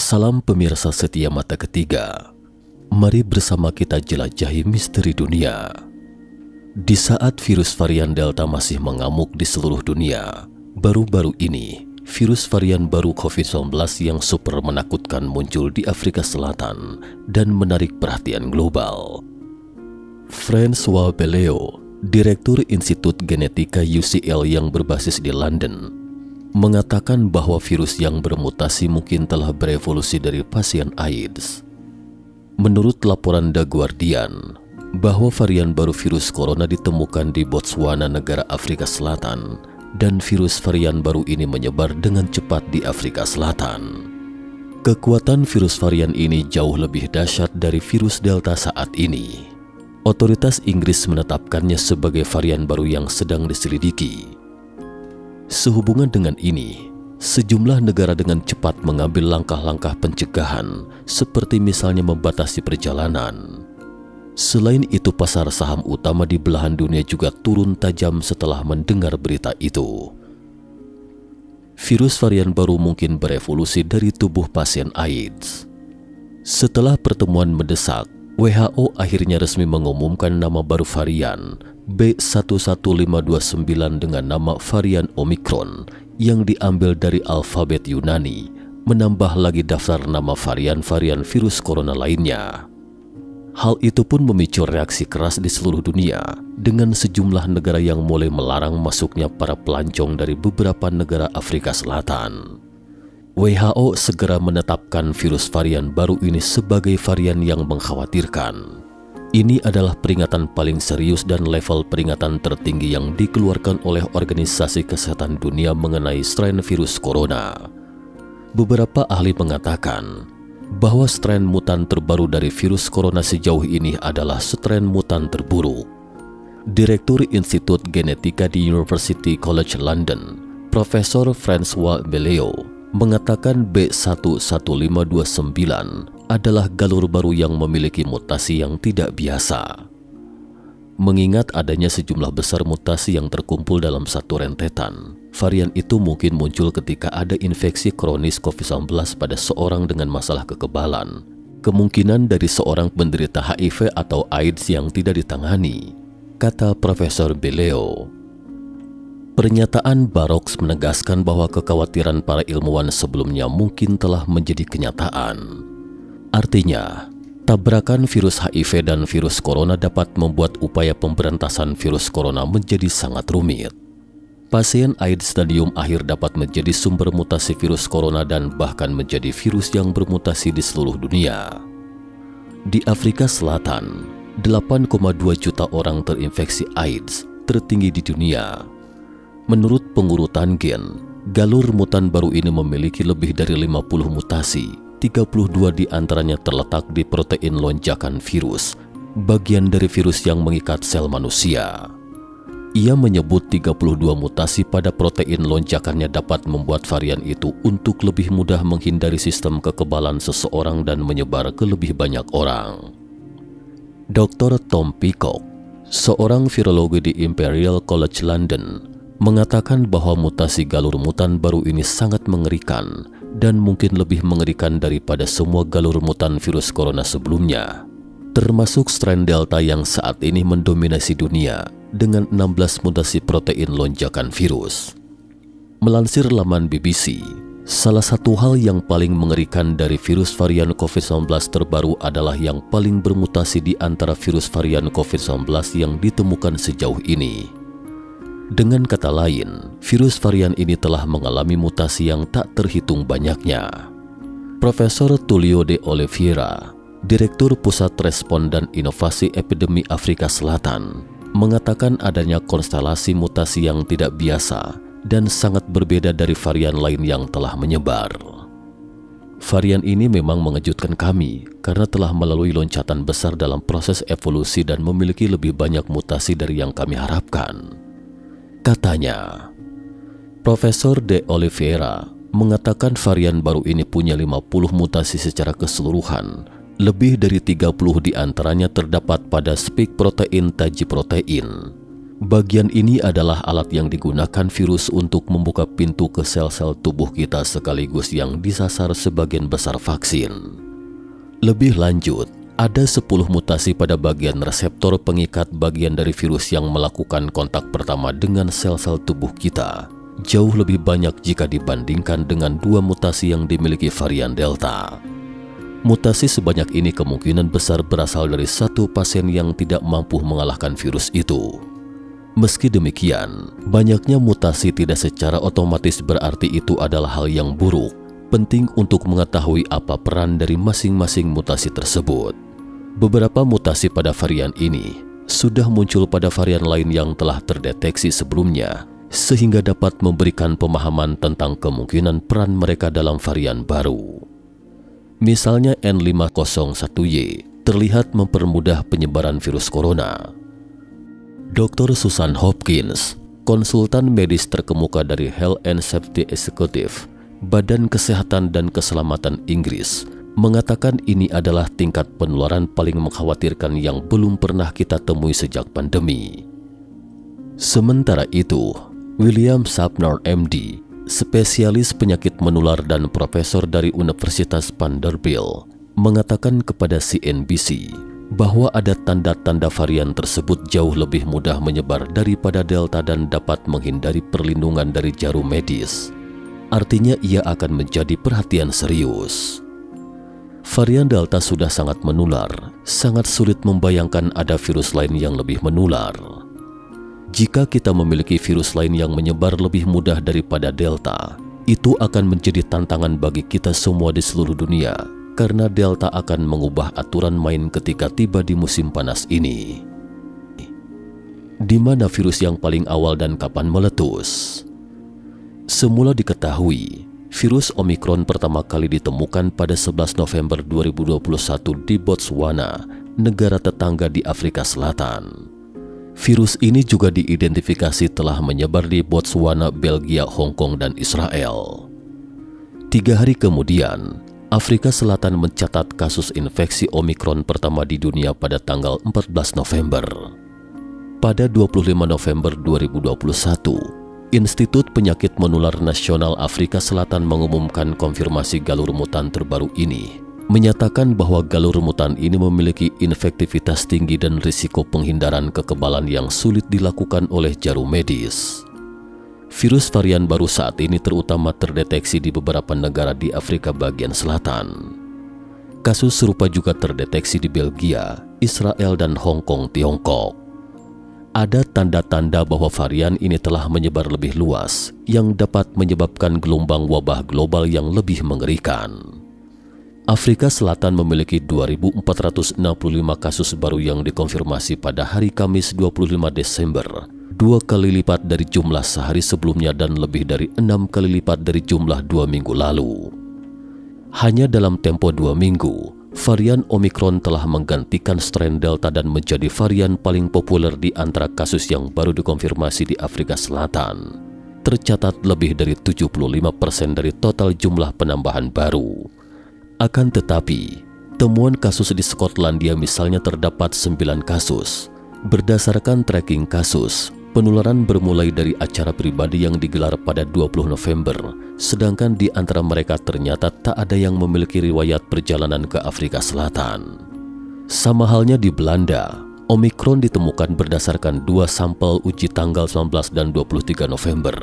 Salam pemirsa setia mata ketiga. Mari bersama kita jelajahi misteri dunia. Di saat virus varian Delta masih mengamuk di seluruh dunia, baru-baru ini virus varian baru COVID-19 yang super menakutkan muncul di Afrika Selatan dan menarik perhatian global. François Belleau, Direktur Institut Genetika UCL yang berbasis di London, mengatakan bahwa virus yang bermutasi mungkin telah berevolusi dari pasien AIDS. Menurut laporan The Guardian, bahwa varian baru virus corona ditemukan di Botswana, negara Afrika Selatan, dan virus varian baru ini menyebar dengan cepat di Afrika Selatan. Kekuatan virus varian ini jauh lebih dahsyat dari virus Delta saat ini. Otoritas Inggris menetapkannya sebagai varian baru yang sedang diselidiki. Sehubungan dengan ini, sejumlah negara dengan cepat mengambil langkah-langkah pencegahan, seperti misalnya membatasi perjalanan. Selain itu, pasar saham utama di belahan dunia juga turun tajam setelah mendengar berita itu. Virus varian baru mungkin berevolusi dari tubuh pasien AIDS. Setelah pertemuan mendesak, WHO akhirnya resmi mengumumkan nama baru varian B11529 dengan nama varian Omicron yang diambil dari alfabet Yunani, menambah lagi daftar nama varian-varian virus corona lainnya. Hal itu pun memicu reaksi keras di seluruh dunia, dengan sejumlah negara yang mulai melarang masuknya para pelancong dari beberapa negara Afrika Selatan. WHO segera menetapkan virus varian baru ini sebagai varian yang mengkhawatirkan. Ini adalah peringatan paling serius dan level peringatan tertinggi yang dikeluarkan oleh Organisasi Kesehatan Dunia mengenai strain virus corona. Beberapa ahli mengatakan bahwa strain mutan terbaru dari virus corona sejauh ini adalah strain mutan terburuk. Direktur Institut Genetika di University College London, Profesor François Belleau, mengatakan B11529 adalah galur baru yang memiliki mutasi yang tidak biasa. Mengingat adanya sejumlah besar mutasi yang terkumpul dalam satu rentetan, varian itu mungkin muncul ketika ada infeksi kronis COVID-19 pada seorang dengan masalah kekebalan, kemungkinan dari seorang penderita HIV atau AIDS yang tidak ditangani, kata Profesor Belleau. Pernyataan Barrox menegaskan bahwa kekhawatiran para ilmuwan sebelumnya mungkin telah menjadi kenyataan. Artinya, tabrakan virus HIV dan virus corona dapat membuat upaya pemberantasan virus corona menjadi sangat rumit. Pasien AIDS stadium akhir dapat menjadi sumber mutasi virus corona dan bahkan menjadi virus yang bermutasi di seluruh dunia. Di Afrika Selatan, 8,2 juta orang terinfeksi AIDS, tertinggi di dunia. Menurut pengurutan gen, galur mutan baru ini memiliki lebih dari 50 mutasi, 32 di antaranya terletak di protein lonjakan virus, bagian dari virus yang mengikat sel manusia. Ia menyebut 32 mutasi pada protein lonjakannya dapat membuat varian itu untuk lebih mudah menghindari sistem kekebalan seseorang dan menyebar ke lebih banyak orang. Dr. Tom Peacock, seorang virologi di Imperial College London, mengatakan bahwa mutasi galur mutan baru ini sangat mengerikan dan mungkin lebih mengerikan daripada semua galur mutan virus corona sebelumnya, termasuk strain Delta yang saat ini mendominasi dunia dengan 16 mutasi protein lonjakan virus. Melansir laman BBC, salah satu hal yang paling mengerikan dari virus varian COVID-19 terbaru adalah yang paling bermutasi di antara virus varian COVID-19 yang ditemukan sejauh ini. Dengan kata lain, virus varian ini telah mengalami mutasi yang tak terhitung banyaknya. Profesor Tullio de Oliveira, Direktur Pusat Respon dan Inovasi Epidemi Afrika Selatan, mengatakan adanya konstelasi mutasi yang tidak biasa dan sangat berbeda dari varian lain yang telah menyebar. Varian ini memang mengejutkan kami karena telah melalui loncatan besar dalam proses evolusi dan memiliki lebih banyak mutasi dari yang kami harapkan, katanya. Profesor de Oliveira mengatakan varian baru ini punya 50 mutasi secara keseluruhan. Lebih dari 30 di antaranya terdapat pada spike protein taji protein, Bagian ini adalah alat yang digunakan virus untuk membuka pintu ke sel-sel tubuh kita sekaligus yang disasar sebagian besar vaksin. Lebih lanjut, ada 10 mutasi pada bagian reseptor pengikat bagian dari virus yang melakukan kontak pertama dengan sel-sel tubuh kita. Jauh lebih banyak jika dibandingkan dengan 2 mutasi yang dimiliki varian Delta. Mutasi sebanyak ini kemungkinan besar berasal dari satu pasien yang tidak mampu mengalahkan virus itu. Meski demikian, banyaknya mutasi tidak secara otomatis berarti itu adalah hal yang buruk. Penting untuk mengetahui apa peran dari masing-masing mutasi tersebut. Beberapa mutasi pada varian ini sudah muncul pada varian lain yang telah terdeteksi sebelumnya, sehingga dapat memberikan pemahaman tentang kemungkinan peran mereka dalam varian baru. Misalnya N501Y terlihat mempermudah penyebaran virus corona. Dr. Susan Hopkins, konsultan medis terkemuka dari Health and Safety Executive, Badan Kesehatan dan Keselamatan Inggris, mengatakan ini adalah tingkat penularan paling mengkhawatirkan yang belum pernah kita temui sejak pandemi. Sementara itu, William Schaffner MD, spesialis penyakit menular dan profesor dari Universitas Vanderbilt, mengatakan kepada CNBC bahwa ada tanda-tanda varian tersebut jauh lebih mudah menyebar daripada Delta dan dapat menghindari perlindungan dari jarum medis. Artinya ia akan menjadi perhatian serius. Varian Delta sudah sangat menular, sangat sulit membayangkan ada virus lain yang lebih menular. Jika kita memiliki virus lain yang menyebar lebih mudah daripada Delta, itu akan menjadi tantangan bagi kita semua di seluruh dunia, karena Delta akan mengubah aturan main ketika tiba di musim panas ini. Di mana virus yang paling awal dan kapan meletus? Semula diketahui, virus Omicron pertama kali ditemukan pada 11 November 2021 di Botswana, negara tetangga di Afrika Selatan. Virus ini juga diidentifikasi telah menyebar di Botswana, Belgia, Hong Kong, dan Israel. 3 hari kemudian, Afrika Selatan mencatat kasus infeksi Omicron pertama di dunia pada tanggal 14 November. Pada 25 November 2021, Institut Penyakit Menular Nasional Afrika Selatan mengumumkan konfirmasi galur mutan terbaru ini, menyatakan bahwa galur mutan ini memiliki infektivitas tinggi dan risiko penghindaran kekebalan yang sulit dilakukan oleh jarum medis. Virus varian baru saat ini terutama terdeteksi di beberapa negara di Afrika bagian selatan. Kasus serupa juga terdeteksi di Belgia, Israel, dan Hong Kong, Tiongkok. Ada tanda-tanda bahwa varian ini telah menyebar lebih luas, yang dapat menyebabkan gelombang wabah global yang lebih mengerikan. Afrika Selatan memiliki 2.465 kasus baru yang dikonfirmasi pada hari Kamis 25 Desember, 2 kali lipat dari jumlah sehari sebelumnya dan lebih dari 6 kali lipat dari jumlah 2 minggu lalu. Hanya dalam tempo 2 minggu, varian Omicron telah menggantikan strain Delta dan menjadi varian paling populer di antara kasus yang baru dikonfirmasi di Afrika Selatan. Tercatat lebih dari 75% dari total jumlah penambahan baru. Akan tetapi, temuan kasus di Skotlandia misalnya terdapat 9 kasus. Berdasarkan tracking kasus, penularan bermulai dari acara pribadi yang digelar pada 20 November, sedangkan di antara mereka ternyata tak ada yang memiliki riwayat perjalanan ke Afrika Selatan. Sama halnya di Belanda, Omicron ditemukan berdasarkan 2 sampel uji tanggal 19 dan 23 November.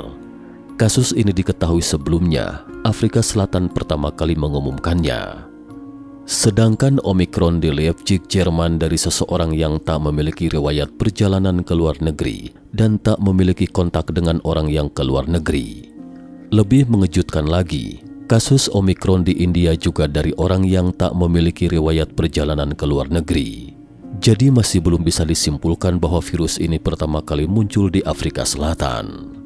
Kasus ini diketahui sebelumnya, Afrika Selatan pertama kali mengumumkannya. Sedangkan Omicron di Leipzig, Jerman dari seseorang yang tak memiliki riwayat perjalanan ke luar negeri dan tak memiliki kontak dengan orang yang ke luar negeri. Lebih mengejutkan lagi, kasus Omicron di India juga dari orang yang tak memiliki riwayat perjalanan ke luar negeri. Jadi masih belum bisa disimpulkan bahwa virus ini pertama kali muncul di Afrika Selatan.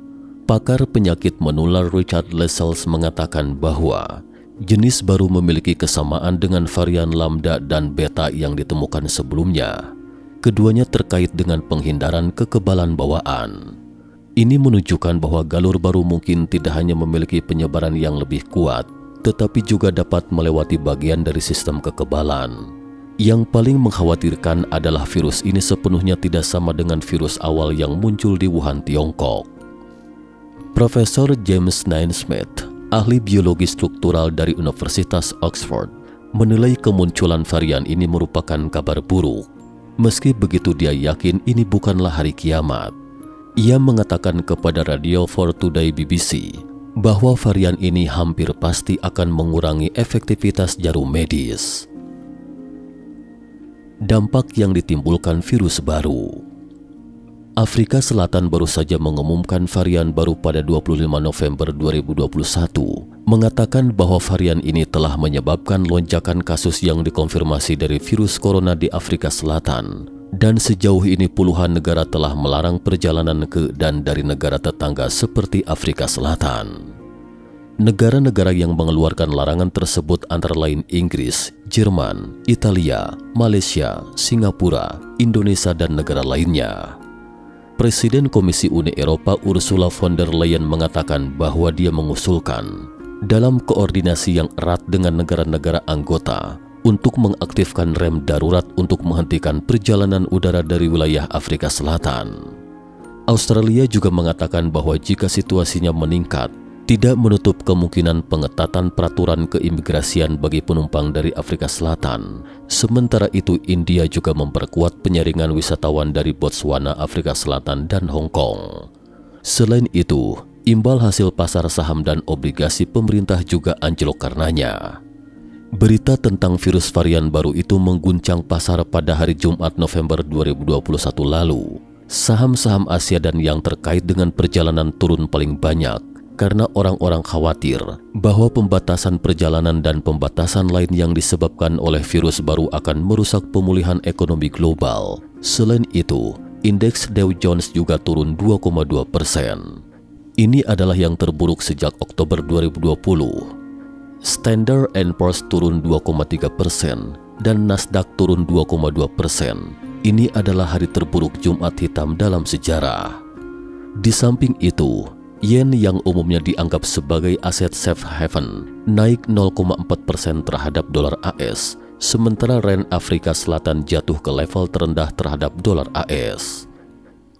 Pakar penyakit menular Richard Lessels mengatakan bahwa jenis baru memiliki kesamaan dengan varian Lambda dan Beta yang ditemukan sebelumnya. Keduanya terkait dengan penghindaran kekebalan bawaan. Ini menunjukkan bahwa galur baru mungkin tidak hanya memiliki penyebaran yang lebih kuat, tetapi juga dapat melewati bagian dari sistem kekebalan. Yang paling mengkhawatirkan adalah virus ini sepenuhnya tidak sama dengan virus awal yang muncul di Wuhan, Tiongkok. Profesor James Naismith, ahli biologi struktural dari Universitas Oxford, menilai kemunculan varian ini merupakan kabar buruk. Meski begitu, dia yakin ini bukanlah hari kiamat. Ia mengatakan kepada Radio 4 Today BBC bahwa varian ini hampir pasti akan mengurangi efektivitas jarum medis. Dampak yang ditimbulkan virus baru. Afrika Selatan baru saja mengumumkan varian baru pada 25 November 2021, mengatakan bahwa varian ini telah menyebabkan lonjakan kasus yang dikonfirmasi dari virus corona di Afrika Selatan. Dan sejauh ini puluhan negara telah melarang perjalanan ke dan dari negara tetangga seperti Afrika Selatan. Negara-negara yang mengeluarkan larangan tersebut antara lain Inggris, Jerman, Italia, Malaysia, Singapura, Indonesia, dan negara lainnya. Presiden Komisi Uni Eropa Ursula von der Leyen mengatakan bahwa dia mengusulkan dalam koordinasi yang erat dengan negara-negara anggota untuk mengaktifkan rem darurat untuk menghentikan perjalanan udara dari wilayah Afrika Selatan. Australia juga mengatakan bahwa jika situasinya meningkat, tidak menutup kemungkinan pengetatan peraturan keimigrasian bagi penumpang dari Afrika Selatan. Sementara itu, India juga memperkuat penyaringan wisatawan dari Botswana, Afrika Selatan, dan Hong Kong. Selain itu, imbal hasil pasar saham dan obligasi pemerintah juga anjlok karenanya. Berita tentang virus varian baru itu mengguncang pasar pada hari Jumat November 2021 lalu. Saham-saham Asia dan yang terkait dengan perjalanan turun paling banyak karena orang-orang khawatir bahwa pembatasan perjalanan dan pembatasan lain yang disebabkan oleh virus baru akan merusak pemulihan ekonomi global. Selain itu, indeks Dow Jones juga turun 2,2%. Ini adalah yang terburuk sejak Oktober 2020. Standard & Poor's turun 2,3% dan Nasdaq turun 2,2%. Ini adalah hari terburuk Jumat hitam dalam sejarah. Di samping itu, yen yang umumnya dianggap sebagai aset safe haven naik 0,4% terhadap dolar AS, sementara rand Afrika Selatan jatuh ke level terendah terhadap dolar AS.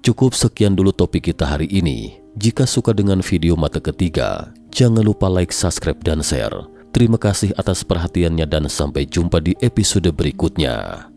Cukup sekian dulu topik kita hari ini. Jika suka dengan video mata ketiga, jangan lupa like, subscribe, dan share. Terima kasih atas perhatiannya dan sampai jumpa di episode berikutnya.